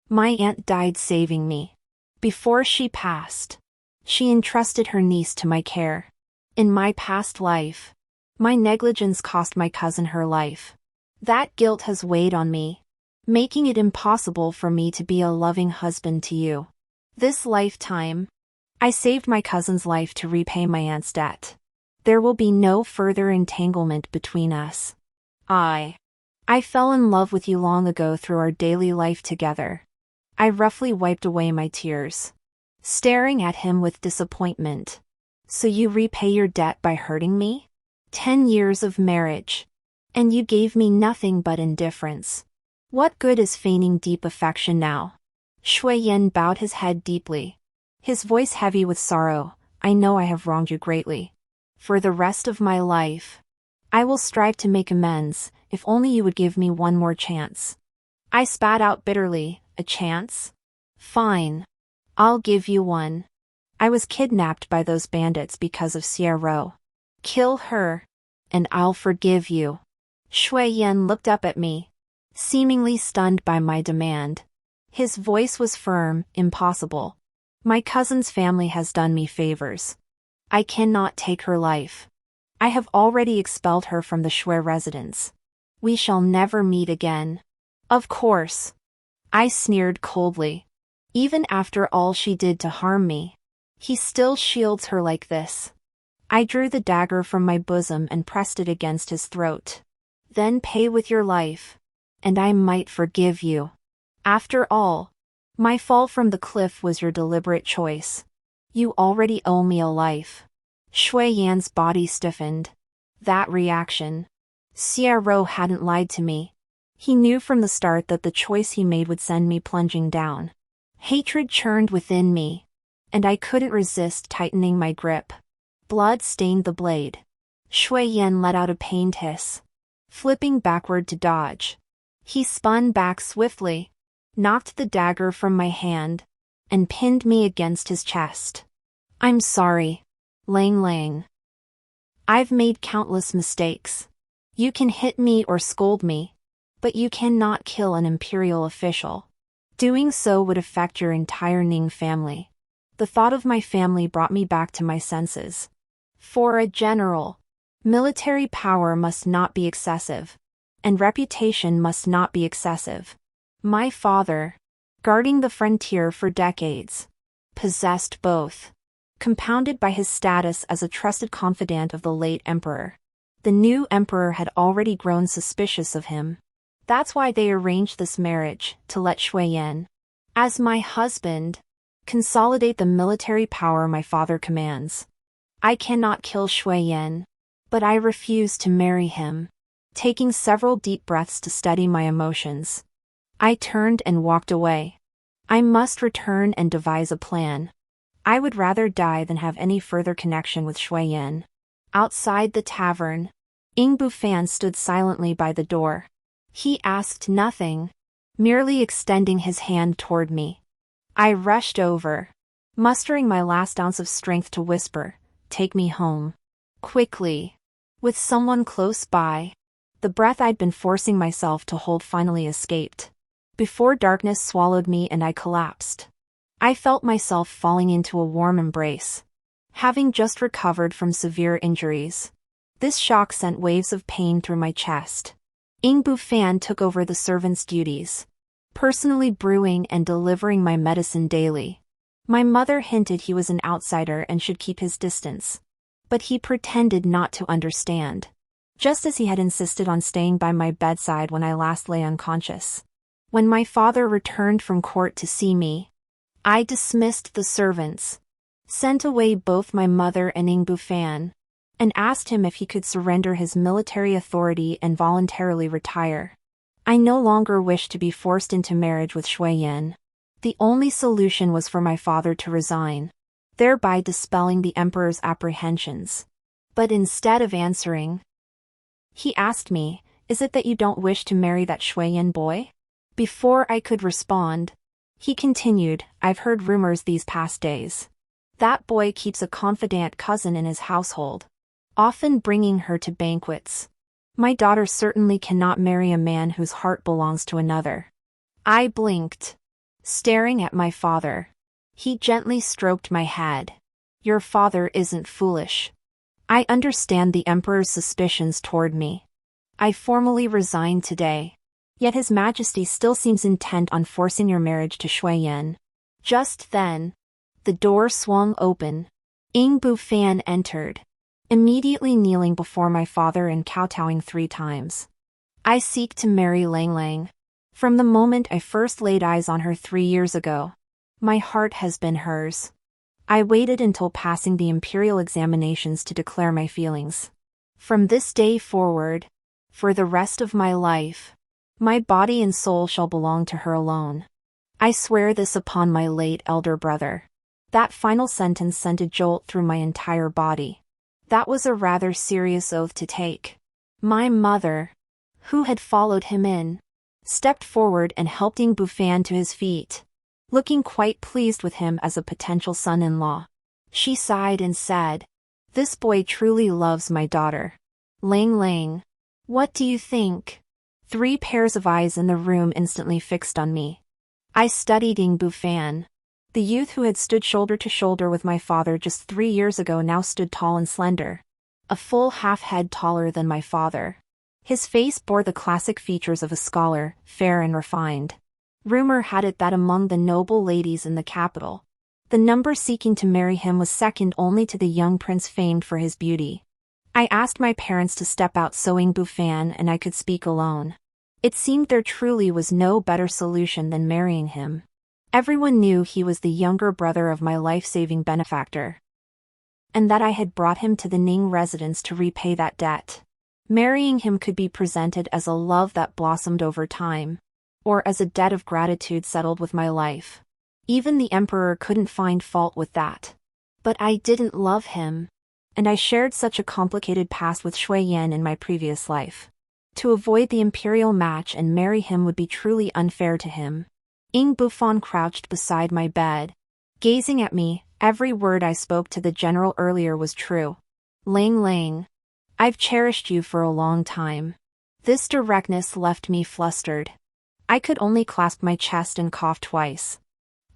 my aunt died saving me. Before she passed, she entrusted her niece to my care. In my past life, my negligence cost my cousin her life. That guilt has weighed on me, making it impossible for me to be a loving husband to you. This lifetime, I saved my cousin's life to repay my aunt's debt. There will be no further entanglement between us. I fell in love with you long ago through our daily life together. I roughly wiped away my tears, staring at him with disappointment. So you repay your debt by hurting me? 10 years of marriage, and you gave me nothing but indifference. What good is feigning deep affection now? Shui Yan bowed his head deeply, his voice heavy with sorrow. I know I have wronged you greatly. For the rest of my life, I will strive to make amends, if only you would give me one more chance. I spat out bitterly, a chance? Fine. I'll give you one. I was kidnapped by those bandits because of Sierra Rose. Kill her, and I'll forgive you. Shui Yan looked up at me, seemingly stunned by my demand. His voice was firm, impossible. My cousin's family has done me favors. I cannot take her life. I have already expelled her from the Shui residence. We shall never meet again. Of course. I sneered coldly. Even after all she did to harm me, he still shields her like this. I drew the dagger from my bosom and pressed it against his throat. Then pay with your life, and I might forgive you. After all, my fall from the cliff was your deliberate choice. You already owe me a life. Shui Yan's body stiffened. That reaction. Sierra Rose hadn't lied to me. He knew from the start that the choice he made would send me plunging down. Hatred churned within me, and I couldn't resist tightening my grip. Blood stained the blade. Shui Yan let out a pained hiss, flipping backward to dodge. He spun back swiftly, knocked the dagger from my hand, and pinned me against his chest. I'm sorry, Lang Lang. I've made countless mistakes. You can hit me or scold me, but you cannot kill an imperial official. Doing so would affect your entire Ning family. The thought of my family brought me back to my senses. For a general, military power must not be excessive, and reputation must not be excessive. My father, guarding the frontier for decades, possessed both, compounded by his status as a trusted confidant of the late emperor. The new emperor had already grown suspicious of him. That's why they arranged this marriage, to let Shui Yan, as my husband, consolidate the military power my father commands. I cannot kill Shui Yan, But I refused to marry him. Taking several deep breaths to steady my emotions, I turned and walked away. I must return and devise a plan. I would rather die than have any further connection with Shui Yin. Outside the tavern, Ying Bufan stood silently by the door. He asked nothing, merely extending his hand toward me. I rushed over, mustering my last ounce of strength to whisper, "Take me home. Quickly." With someone close by, the breath I'd been forcing myself to hold finally escaped. Before darkness swallowed me and I collapsed, I felt myself falling into a warm embrace. Having just recovered from severe injuries, this shock sent waves of pain through my chest. Ying Bufan took over the servant's duties, personally brewing and delivering my medicine daily. My mother hinted he was an outsider and should keep his distance, but he pretended not to understand, just as he had insisted on staying by my bedside when I last lay unconscious. When my father returned from court to see me, I dismissed the servants, sent away both my mother and Ying Bufan, and asked him if he could surrender his military authority and voluntarily retire. I no longer wished to be forced into marriage with Shui Yin. The only solution was for my father to resign, thereby dispelling the emperor's apprehensions. But instead of answering, he asked me, "Is it that you don't wish to marry that Shui Yin boy?" Before I could respond, he continued, "I've heard rumors these past days. That boy keeps a confidant cousin in his household, often bringing her to banquets. My daughter certainly cannot marry a man whose heart belongs to another." I blinked, staring at my father. He gently stroked my head. "Your father isn't foolish. I understand the emperor's suspicions toward me. I formally resign today. Yet His Majesty still seems intent on forcing your marriage to Shui Yin." Just then, the door swung open. Ying Bufan entered, immediately kneeling before my father and kowtowing 3 times. "I seek to marry Lang Lang. From the moment I first laid eyes on her 3 years ago, my heart has been hers. I waited until passing the imperial examinations to declare my feelings. From this day forward, for the rest of my life, my body and soul shall belong to her alone. I swear this upon my late elder brother." That final sentence sent a jolt through my entire body. That was a rather serious oath to take. My mother, who had followed him in, stepped forward and helped Ying Bufan to his feet, looking quite pleased with him as a potential son-in-law. She sighed and said, "This boy truly loves my daughter. Lang Lang, what do you think?" 3 pairs of eyes in the room instantly fixed on me. I studied Ying Bufan. The youth who had stood shoulder to shoulder with my father just 3 years ago now stood tall and slender, a full half-head taller than my father. His face bore the classic features of a scholar, fair and refined. Rumor had it that among the noble ladies in the capital, the number seeking to marry him was second only to the young prince famed for his beauty. I asked my parents to step out so Ying Bufan and I could speak alone. It seemed there truly was no better solution than marrying him. Everyone knew he was the younger brother of my life-saving benefactor, and that I had brought him to the Ning residence to repay that debt. Marrying him could be presented as a love that blossomed over time, or as a debt of gratitude settled with my life. Even the emperor couldn't find fault with that. But I didn't love him, and I shared such a complicated past with Shui Yin in my previous life. To avoid the imperial match and marry him would be truly unfair to him. Ying Bufan crouched beside my bed, gazing at me. Every word I spoke to the general earlier was true. "Lang Lang, I've cherished you for a long time." This directness left me flustered. I could only clasp my chest and cough twice.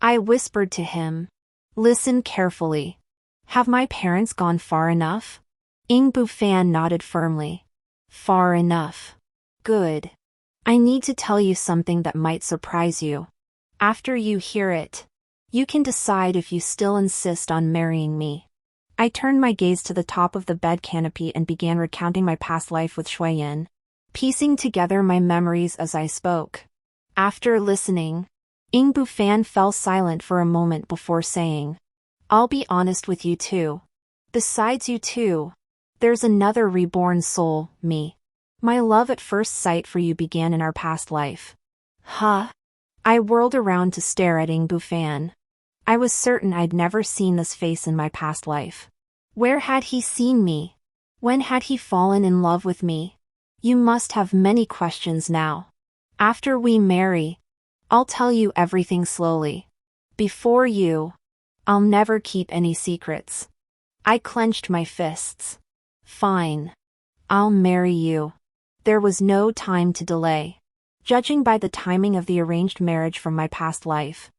I whispered to him, "Listen carefully. Have my parents gone far enough?" Ying Bufan nodded firmly. "Far enough. Good. I need to tell you something that might surprise you. After you hear it, you can decide if you still insist on marrying me." I turned my gaze to the top of the bed canopy and began recounting my past life with Shui Yin, piecing together my memories as I spoke. After listening, Ying Bufan fell silent for a moment before saying, "I'll be honest with you too. Besides you two, There's another reborn soul, me. My love at first sight for you began in our past life. Huh? I whirled around to stare at Ng Bufan. I was certain I'd never seen this face in my past life. Where had he seen me? When had he fallen in love with me? You must have many questions now. After we marry, I'll tell you everything slowly. Before you, I'll never keep any secrets. I clenched my fists. Fine. I'll marry you. There was no time to delay. Judging by the timing of the arranged marriage from my past life,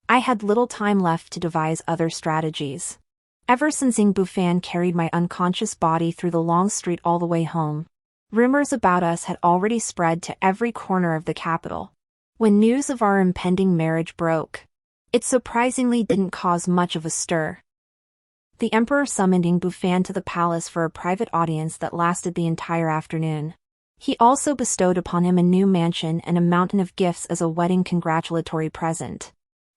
I had little time left to devise other strategies. Ever since Ng Bufan carried my unconscious body through the long street all the way home, rumors about us had already spread to every corner of the capital. When news of our impending marriage broke, it surprisingly didn't cause much of a stir. The emperor summoned Ng Bufan to the palace for a private audience that lasted the entire afternoon. He also bestowed upon him a new mansion and a mountain of gifts as a wedding congratulatory present.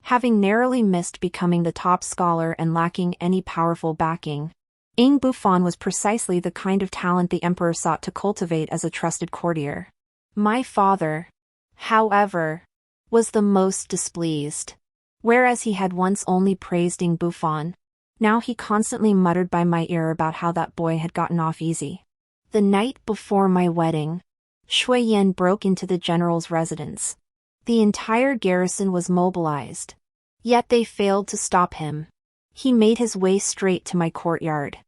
Having narrowly missed becoming the top scholar and lacking any powerful backing, Ng Bufan was precisely the kind of talent the emperor sought to cultivate as a trusted courtier. My father, however, was the most displeased. Whereas he had once only praised Ng Bufan, now he constantly muttered by my ear about how that boy had gotten off easy. The night before my wedding, Shui Yan broke into the general's residence. The entire garrison was mobilized. Yet they failed to stop him. He made his way straight to my courtyard.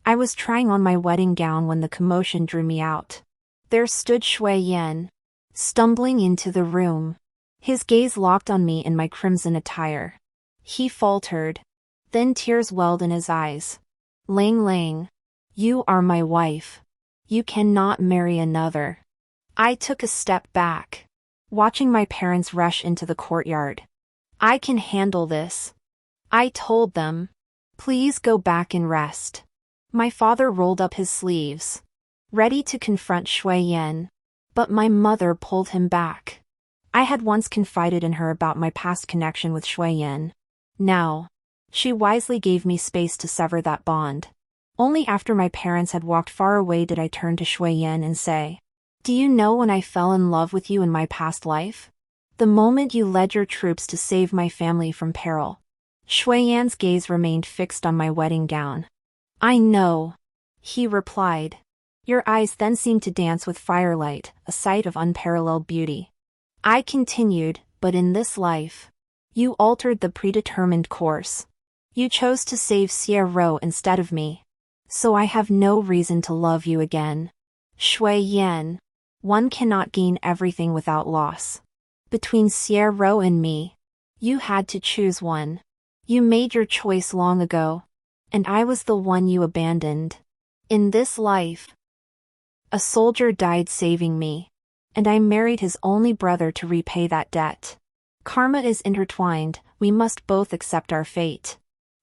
I was trying on my wedding gown when the commotion drew me out. There stood Shui Yan, stumbling into the room. His gaze locked on me in my crimson attire. He faltered. Then tears welled in his eyes. Lang Lang, you are my wife. You cannot marry another. I took a step back, watching my parents rush into the courtyard. I can handle this, I told them. Please go back and rest. My father rolled up his sleeves, ready to confront Shui Yan, but my mother pulled him back. I had once confided in her about my past connection with Shui Yan. Now, she wisely gave me space to sever that bond. Only after my parents had walked far away did I turn to Shui Yan and say, "Do you know when I fell in love with you in my past life? The moment you led your troops to save my family from peril." Shui Yan's gaze remained fixed on my wedding gown. "I know," he replied. Your eyes then seemed to dance with firelight, a sight of unparalleled beauty. I continued, "But in this life, you altered the predetermined course. You chose to save Xie Ro instead of me. So I have no reason to love you again." Shui Yan, one cannot gain everything without loss. Between Xie Ro and me, you had to choose one. You made your choice long ago, and I was the one you abandoned. In this life, a soldier died saving me, and I married his only brother to repay that debt. Karma is intertwined, we must both accept our fate.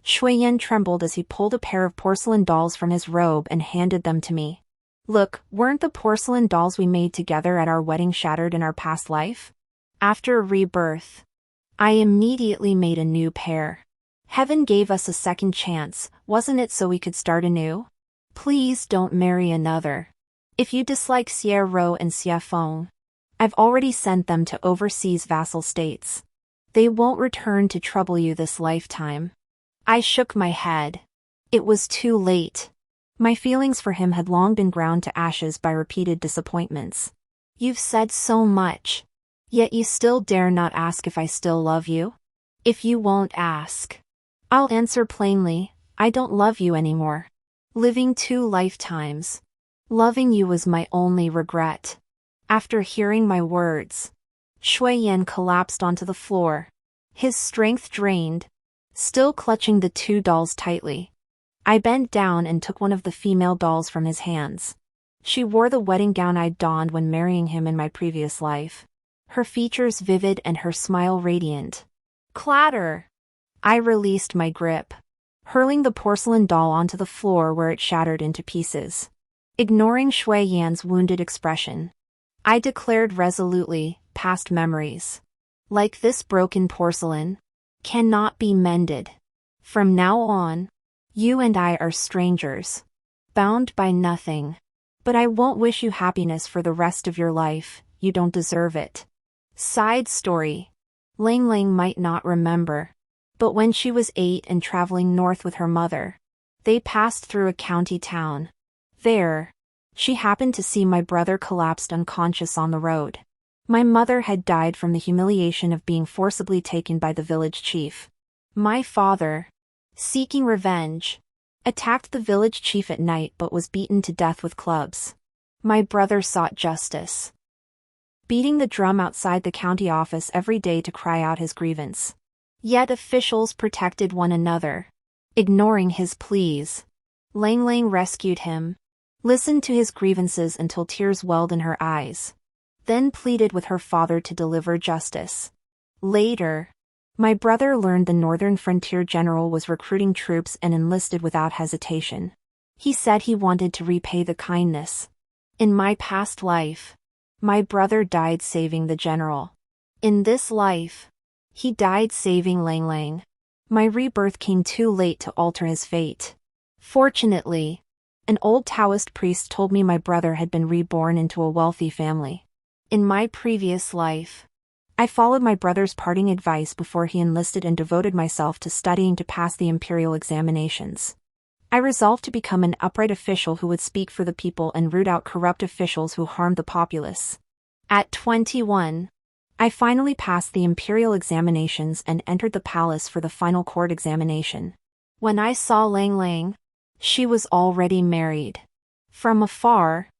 Shui Yan trembled as he pulled a pair of porcelain dolls from his robe and handed them to me. Look, weren't the porcelain dolls we made together at our wedding shattered in our past life? After rebirth, I immediately made a new pair. Heaven gave us a second chance, wasn't it, so we could start anew? Please don't marry another. If you dislike Xie Ro and Xie Feng, I've already sent them to overseas vassal states. They won't return to trouble you this lifetime. I shook my head. It was too late. My feelings for him had long been ground to ashes by repeated disappointments. You've said so much, yet you still dare not ask if I still love you? If you won't ask, I'll answer plainly, I don't love you anymore. Living 2 lifetimes, loving you was my only regret. After hearing my words, Shui Yan collapsed onto the floor, his strength drained, still clutching the 2 dolls tightly. I bent down and took one of the female dolls from his hands. She wore the wedding gown I'd donned when marrying him in my previous life, her features vivid and her smile radiant. Clatter! I released my grip, hurling the porcelain doll onto the floor where it shattered into pieces. Ignoring Shui Yan's wounded expression, I declared resolutely, past memories, like this broken porcelain, cannot be mended. From now on, you and I are strangers. bound by nothing. But I won't wish you happiness for the rest of your life, you don't deserve it. Side story. Lang Lang might not remember, but when she was 8 and traveling north with her mother, they passed through a county town. There, she happened to see my brother collapsed unconscious on the road. My mother had died from the humiliation of being forcibly taken by the village chief. My father, seeking revenge, attacked the village chief at night but was beaten to death with clubs. My brother sought justice, beating the drum outside the county office every day to cry out his grievance. Yet officials protected one another, ignoring his pleas. Lang Lang rescued him, listened to his grievances until tears welled in her eyes, then pleaded with her father to deliver justice. Later, my brother learned the Northern Frontier General was recruiting troops and enlisted without hesitation. He said he wanted to repay the kindness. In my past life, my brother died saving the general. In this life, he died saving Lang Lang. My rebirth came too late to alter his fate. Fortunately, an old Taoist priest told me my brother had been reborn into a wealthy family. In my previous life, I followed my brother's parting advice before he enlisted and devoted myself to studying to pass the imperial examinations. I resolved to become an upright official who would speak for the people and root out corrupt officials who harmed the populace. At 21, I finally passed the imperial examinations and entered the palace for the final court examination. When I saw Lang Lang, she was already married. From afar,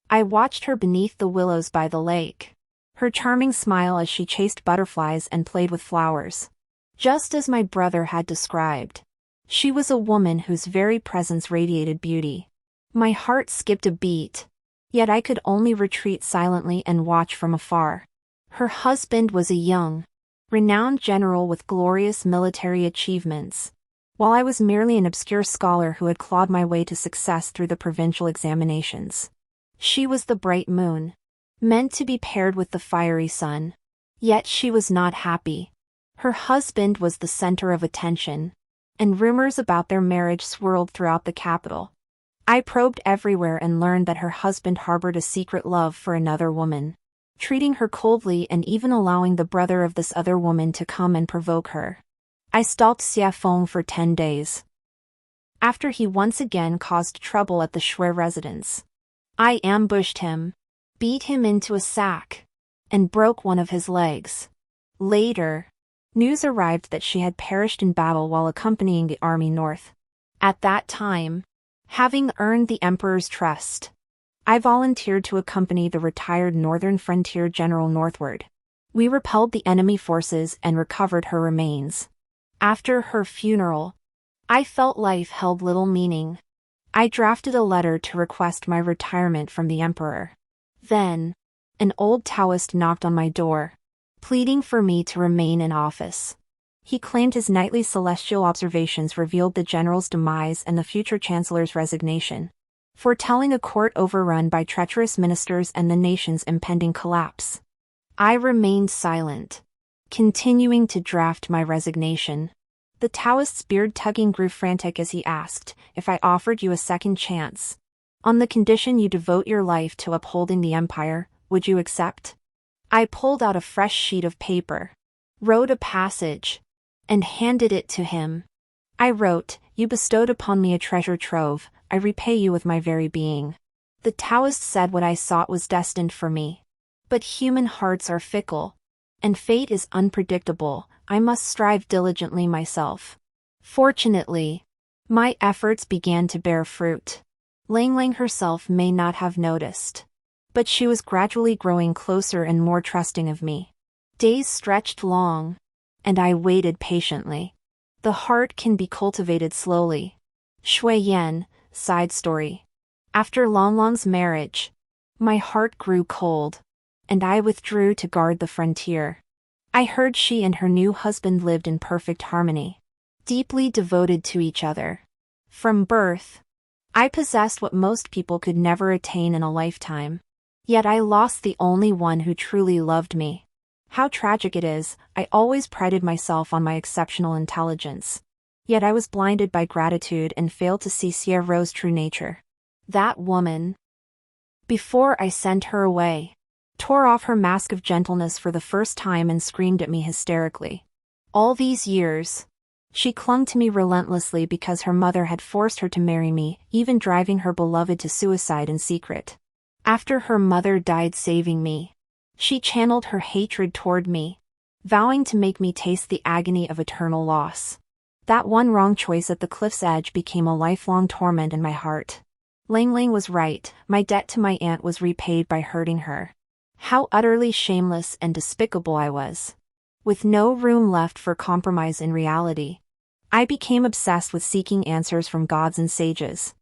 I watched her beneath the willows by the lake, her charming smile as she chased butterflies and played with flowers. Just as my brother had described, she was a woman whose very presence radiated beauty. My heart skipped a beat, yet I could only retreat silently and watch from afar. Her husband was a young, renowned general with glorious military achievements, while I was merely an obscure scholar who had clawed my way to success through the provincial examinations. She was the bright moon, meant to be paired with the fiery sun. Yet she was not happy. Her husband was the center of attention, and rumors about their marriage swirled throughout the capital. I probed everywhere and learned that her husband harbored a secret love for another woman, treating her coldly and even allowing the brother of this other woman to come and provoke her. I stalked Xia Feng for 10 days. After he once again caused trouble at the Shui residence, I ambushed him, beat him into a sack, and broke one of his legs. Later, news arrived that she had perished in battle while accompanying the army north. At that time, having earned the emperor's trust, I volunteered to accompany the retired Northern Frontier General northward. We repelled the enemy forces and recovered her remains. After her funeral, I felt life held little meaning. I drafted a letter to request my retirement from the emperor. Then, an old Taoist knocked on my door, pleading for me to remain in office. He claimed his nightly celestial observations revealed the general's demise and the future chancellor's resignation, foretelling a court overrun by treacherous ministers and the nation's impending collapse. I remained silent, continuing to draft my resignation. The Taoist's beard-tugging grew frantic as he asked, "If I offered you a second chance, on the condition you devote your life to upholding the empire, would you accept?" I pulled out a fresh sheet of paper, wrote a passage, and handed it to him. I wrote, "You bestowed upon me a treasure trove, I repay you with my very being." The Taoist said what I sought was destined for me. But human hearts are fickle, and fate is unpredictable. I must strive diligently myself. Fortunately, my efforts began to bear fruit. Lang Lang herself may not have noticed, but she was gradually growing closer and more trusting of me. Days stretched long, and I waited patiently. The heart can be cultivated slowly. Shui Yan, side story. After Lang Lang's marriage, my heart grew cold, and I withdrew to guard the frontier. I heard she and her new husband lived in perfect harmony, deeply devoted to each other. From birth, I possessed what most people could never attain in a lifetime. Yet I lost the only one who truly loved me. How tragic it is, I always prided myself on my exceptional intelligence. Yet I was blinded by gratitude and failed to see Xie Ro's true nature. That woman, before I sent her away, tore off her mask of gentleness for the first time and screamed at me hysterically. All these years, she clung to me relentlessly because her mother had forced her to marry me, even driving her beloved to suicide in secret. After her mother died saving me, she channeled her hatred toward me, vowing to make me taste the agony of eternal loss. That one wrong choice at the cliff's edge became a lifelong torment in my heart. Lang Lang was right, my debt to my aunt was repaid by hurting her. How utterly shameless and despicable I was. With no room left for compromise in reality, I became obsessed with seeking answers from gods and sages.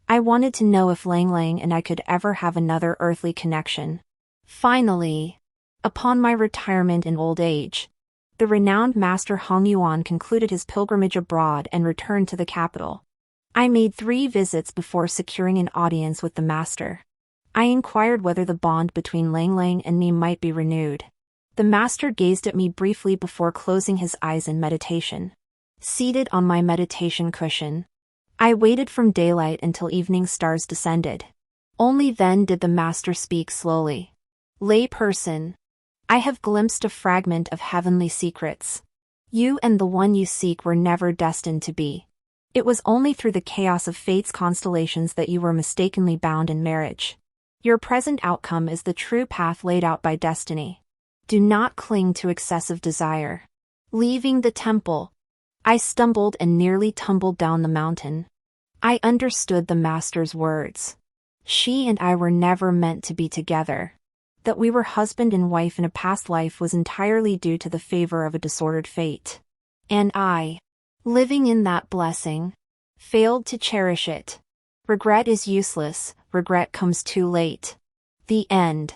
I wanted to know if Lang Lang and I could ever have another earthly connection. Finally, upon my retirement in old age, the renowned master Hong Yuan concluded his pilgrimage abroad and returned to the capital. I made 3 visits before securing an audience with the master. I inquired whether the bond between Lang Lang and me might be renewed. The master gazed at me briefly before closing his eyes in meditation. Seated on my meditation cushion, I waited from daylight until evening stars descended. Only then did the master speak slowly. Lay person, I have glimpsed a fragment of heavenly secrets. You and the one you seek were never destined to be. It was only through the chaos of fate's constellations that you were mistakenly bound in marriage. Your present outcome is the true path laid out by destiny. Do not cling to excessive desire. Leaving the temple, I stumbled and nearly tumbled down the mountain. I understood the master's words. She and I were never meant to be together. That we were husband and wife in a past life was entirely due to the favor of a disordered fate. And I, living in that blessing, failed to cherish it. Regret is useless, regret comes too late. The end.